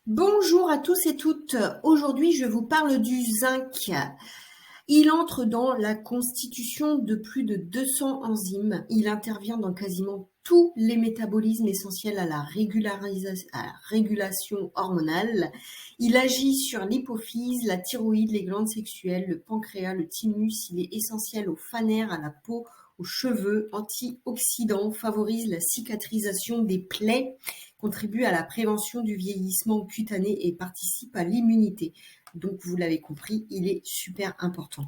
Bonjour à tous et toutes. Aujourd'hui, je vous parle du zinc. Il entre dans la constitution de plus de 200 enzymes. Il intervient dans quasiment tous les métabolismes essentiels à la régulation hormonale. Il agit sur l'hypophyse, la thyroïde, les glandes sexuelles, le pancréas, le thymus. Il est essentiel aux fanères, à la peau, aux cheveux, antioxydant, favorise la cicatrisation des plaies, contribue à la prévention du vieillissement cutané et participe à l'immunité. Donc, vous l'avez compris, il est super important.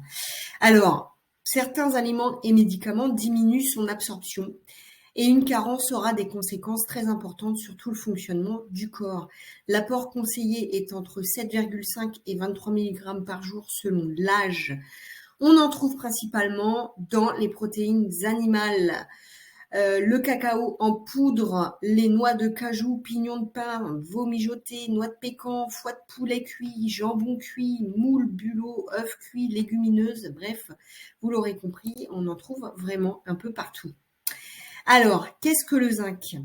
Alors, certains aliments et médicaments diminuent son absorption et une carence aura des conséquences très importantes sur tout le fonctionnement du corps. L'apport conseillé est entre 7,5 et 23 mg par jour selon l'âge. On en trouve principalement dans les protéines animales. Le cacao en poudre, les noix de cajou, pignons de pain, veau mijoté, noix de pécan, foie de poulet cuit, jambon cuit, moule, bulot, œufs cuits, légumineuses, bref, vous l'aurez compris, on en trouve vraiment un peu partout. Alors, qu'est-ce que le zinc?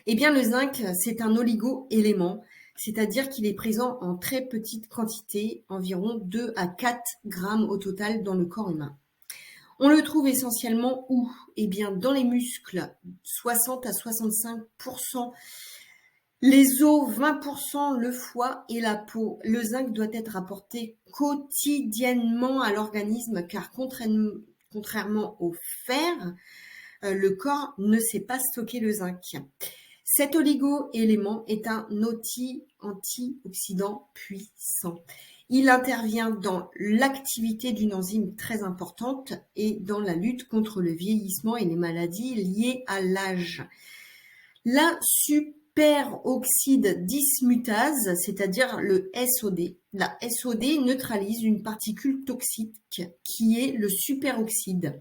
Eh bien, le zinc, c'est un oligo-élément, c'est-à-dire qu'il est présent en très petite quantité, environ 2 à 4 grammes au total dans le corps humain. On le trouve essentiellement où? Eh bien, dans les muscles, 60 à 65%, les os, 20%, le foie et la peau. Le zinc doit être apporté quotidiennement à l'organisme car contrairement au fer, le corps ne sait pas stocker le zinc. Cet oligo-élément est un antioxydant puissant. Il intervient dans l'activité d'une enzyme très importante et dans la lutte contre le vieillissement et les maladies liées à l'âge. La superoxyde dismutase, c'est-à-dire le SOD. La SOD neutralise une particule toxique qui est le superoxyde,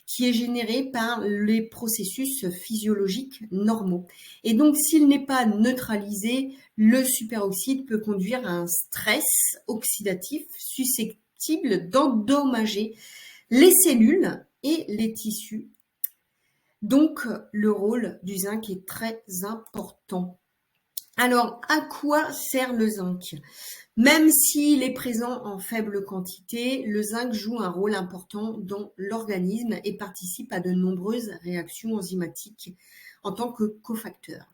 qui est généré par les processus physiologiques normaux. Et donc, s'il n'est pas neutralisé, le superoxyde peut conduire à un stress oxydatif susceptible d'endommager les cellules et les tissus. Donc, le rôle du zinc est très important. Alors, à quoi sert le zinc? Même s'il est présent en faible quantité, le zinc joue un rôle important dans l'organisme et participe à de nombreuses réactions enzymatiques en tant que cofacteur.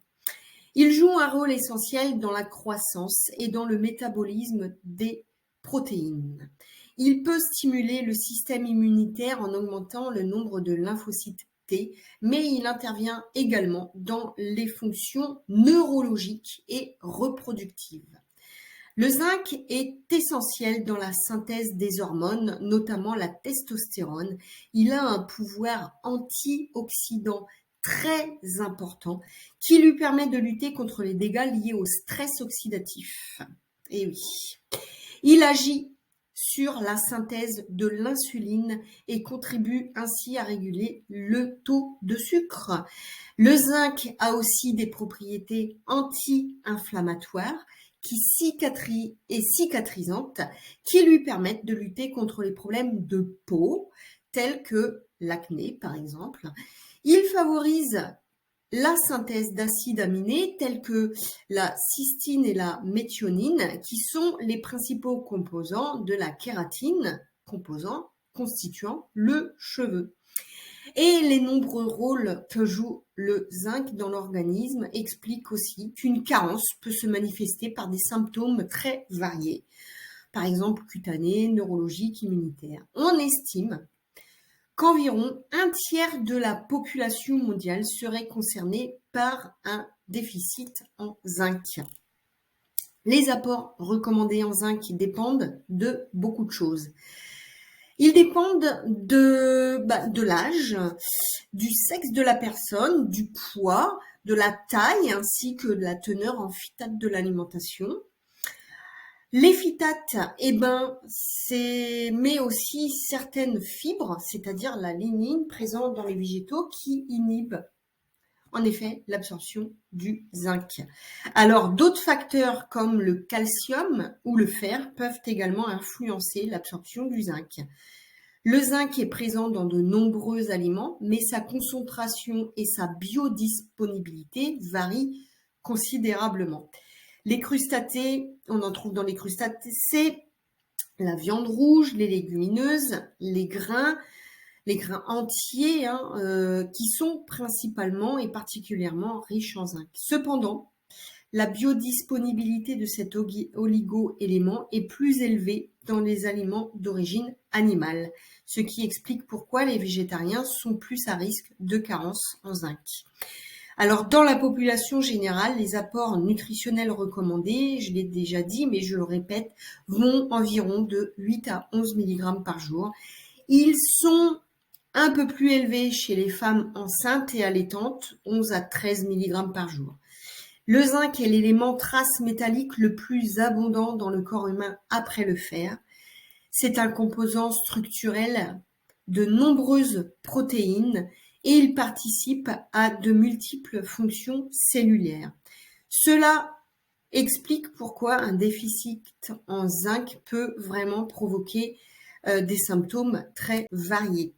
Il joue un rôle essentiel dans la croissance et dans le métabolisme des protéines. Il peut stimuler le système immunitaire en augmentant le nombre de lymphocytes T, mais il intervient également dans les fonctions neurologiques et reproductives. Le zinc est essentiel dans la synthèse des hormones, notamment la testostérone. Il a un pouvoir antioxydant très important qui lui permet de lutter contre les dégâts liés au stress oxydatif. Et oui, il agit sur la synthèse de l'insuline et contribue ainsi à réguler le taux de sucre. Le zinc a aussi des propriétés anti-inflammatoires qui cicatrisantes qui lui permettent de lutter contre les problèmes de peau tels que l'acné par exemple. Il favorise la synthèse d'acides aminés tels que la cystine et la méthionine qui sont les principaux composants de la kératine, composants constituant le cheveu. Et les nombreux rôles que joue le zinc dans l'organisme expliquent aussi qu'une carence peut se manifester par des symptômes très variés, par exemple cutanés, neurologiques, immunitaires. On estime qu'environ un tiers de la population mondiale serait concernée par un déficit en zinc. Les apports recommandés en zinc dépendent de beaucoup de choses. Ils dépendent de l'âge, du sexe de la personne, du poids, de la taille ainsi que de la teneur en phytate de l'alimentation. Les phytates, mais aussi certaines fibres, c'est-à-dire la lignine présente dans les végétaux qui inhibe en effet l'absorption du zinc. Alors d'autres facteurs comme le calcium ou le fer peuvent également influencer l'absorption du zinc. Le zinc est présent dans de nombreux aliments, mais sa concentration et sa biodisponibilité varient considérablement. Les crustacés, on en trouve dans les crustacés, la viande rouge, les légumineuses, les grains entiers, qui sont principalement et particulièrement riches en zinc. Cependant, la biodisponibilité de cet oligo-élément est plus élevée dans les aliments d'origine animale, ce qui explique pourquoi les végétariens sont plus à risque de carence en zinc. Alors, dans la population générale, les apports nutritionnels recommandés, je l'ai déjà dit, mais je le répète, vont environ de 8 à 11 mg par jour. Ils sont un peu plus élevés chez les femmes enceintes et allaitantes, 11 à 13 mg par jour. Le zinc est l'élément trace métallique le plus abondant dans le corps humain après le fer. C'est un composant structurel de nombreuses protéines et il participe à de multiples fonctions cellulaires. Cela explique pourquoi un déficit en zinc peut vraiment provoquer des symptômes très variés.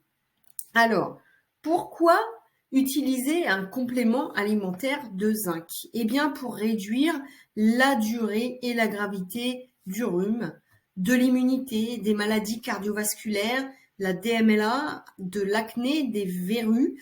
Alors, pourquoi utiliser un complément alimentaire de zinc? Eh bien, pour réduire la durée et la gravité du rhume, de l'immunité, des maladies cardiovasculaires, la DMLA, de l'acné, des verrues,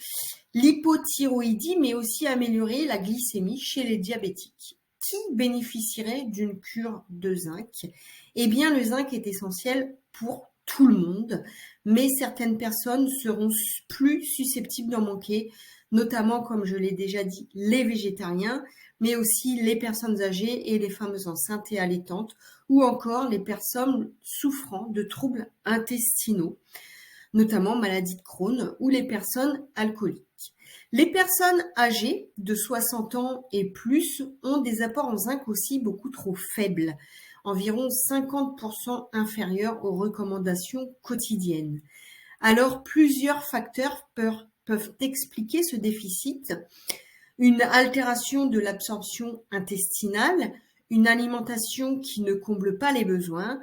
l'hypothyroïdie, mais aussi améliorer la glycémie chez les diabétiques. Qui bénéficierait d'une cure de zinc? Eh bien, le zinc est essentiel pour tout le monde, mais certaines personnes seront plus susceptibles d'en manquer, notamment, comme je l'ai déjà dit, les végétariens, mais aussi les personnes âgées et les femmes enceintes et allaitantes, ou encore les personnes souffrant de troubles intestinaux, notamment maladie de Crohn, ou les personnes alcooliques. Les personnes âgées de 60 ans et plus ont des apports en zinc aussi beaucoup trop faibles, environ 50% inférieurs aux recommandations quotidiennes. Alors, plusieurs facteurs peuvent expliquer ce déficit. Une altération de l'absorption intestinale, une alimentation qui ne comble pas les besoins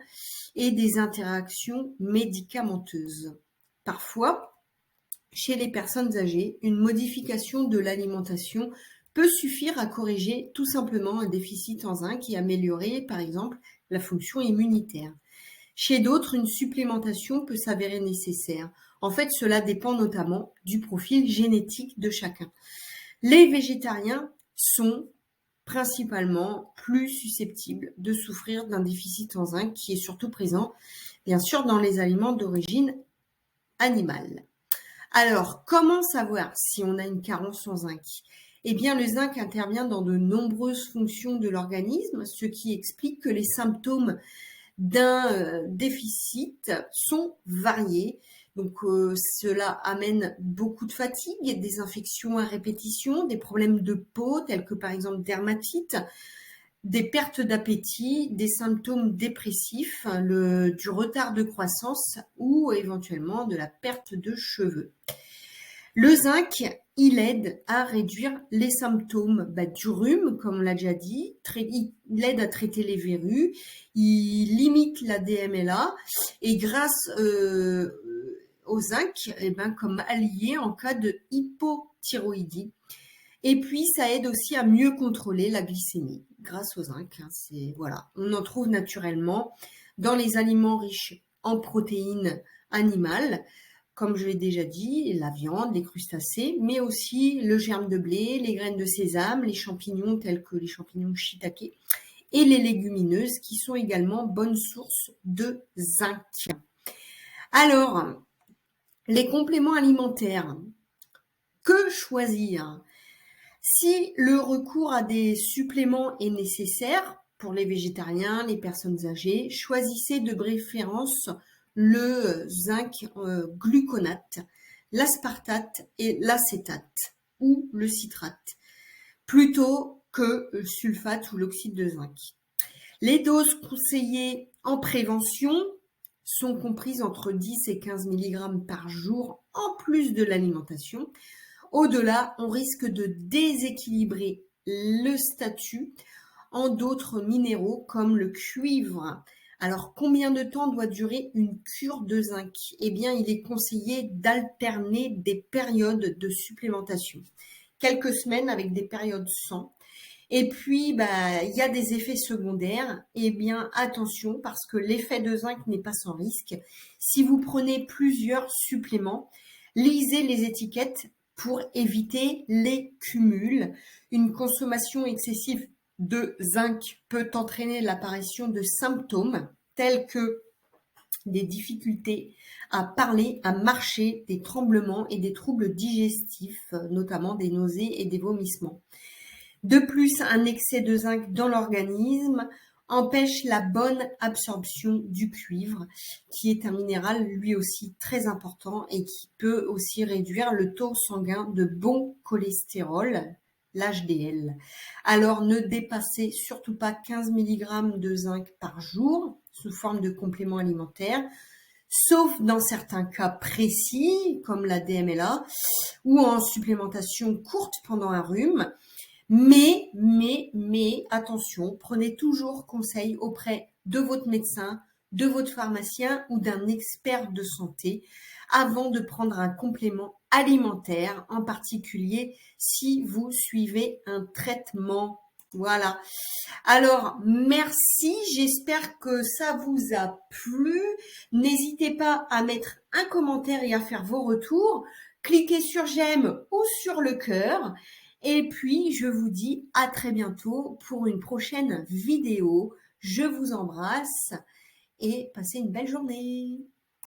et des interactions médicamenteuses. Parfois, chez les personnes âgées, une modification de l'alimentation peut suffire à corriger tout simplement un déficit en zinc et améliorer, par exemple, la fonction immunitaire. Chez d'autres, une supplémentation peut s'avérer nécessaire. En fait, cela dépend notamment du profil génétique de chacun. Les végétariens sont principalement plus susceptibles de souffrir d'un déficit en zinc qui est surtout présent, bien sûr, dans les aliments d'origine animale. Alors, comment savoir si on a une carence en zinc? Eh bien, le zinc intervient dans de nombreuses fonctions de l'organisme, ce qui explique que les symptômes d'un déficit sont variés. Donc, cela amène beaucoup de fatigue, des infections à répétition, des problèmes de peau tels que par exemple dermatite, des pertes d'appétit, des symptômes dépressifs, du retard de croissance ou éventuellement de la perte de cheveux. Le zinc, il aide à réduire les symptômes du rhume, comme on l'a déjà dit, il aide à traiter les verrues, il limite la DMLA et grâce au zinc, comme allié en cas de hypothyroïdie. Et puis, ça aide aussi à mieux contrôler la glycémie grâce au zinc. Voilà, on en trouve naturellement dans les aliments riches en protéines animales, comme je l'ai déjà dit, la viande, les crustacés, mais aussi le germe de blé, les graines de sésame, les champignons tels que les champignons shiitake et les légumineuses qui sont également bonnes sources de zinc. Alors, les compléments alimentaires, que choisir? Si le recours à des suppléments est nécessaire pour les végétariens, les personnes âgées, choisissez de préférence le zinc gluconate, l'aspartate et l'acétate ou le citrate, plutôt que le sulfate ou l'oxyde de zinc. Les doses conseillées en prévention sont comprises entre 10 et 15 mg par jour en plus de l'alimentation. Au-delà, on risque de déséquilibrer le statut en d'autres minéraux comme le cuivre. Alors, combien de temps doit durer une cure de zinc? Eh bien, il est conseillé d'alterner des périodes de supplémentation. Quelques semaines avec des périodes sans. Et puis, bah, il y a des effets secondaires. Eh bien, attention, parce que l'effet de zinc n'est pas sans risque. Si vous prenez plusieurs suppléments, lisez les étiquettes pour éviter les cumuls. Une consommation excessive de zinc peut entraîner l'apparition de symptômes tels que des difficultés à parler, à marcher, des tremblements et des troubles digestifs, notamment des nausées et des vomissements. De plus, un excès de zinc dans l'organisme empêche la bonne absorption du cuivre, qui est un minéral lui aussi très important et qui peut aussi réduire le taux sanguin de bon cholestérol, l'HDL. Alors ne dépassez surtout pas 15 mg de zinc par jour sous forme de complément alimentaire, sauf dans certains cas précis comme la DMLA ou en supplémentation courte pendant un rhume. Mais, attention, prenez toujours conseil auprès de votre médecin, de votre pharmacien ou d'un expert de santé avant de prendre un complément alimentaire, en particulier si vous suivez un traitement. Voilà. Alors, merci, j'espère que ça vous a plu. N'hésitez pas à mettre un commentaire et à faire vos retours. Cliquez sur j'aime ou sur le cœur. Et puis, je vous dis à très bientôt pour une prochaine vidéo. Je vous embrasse et passez une belle journée.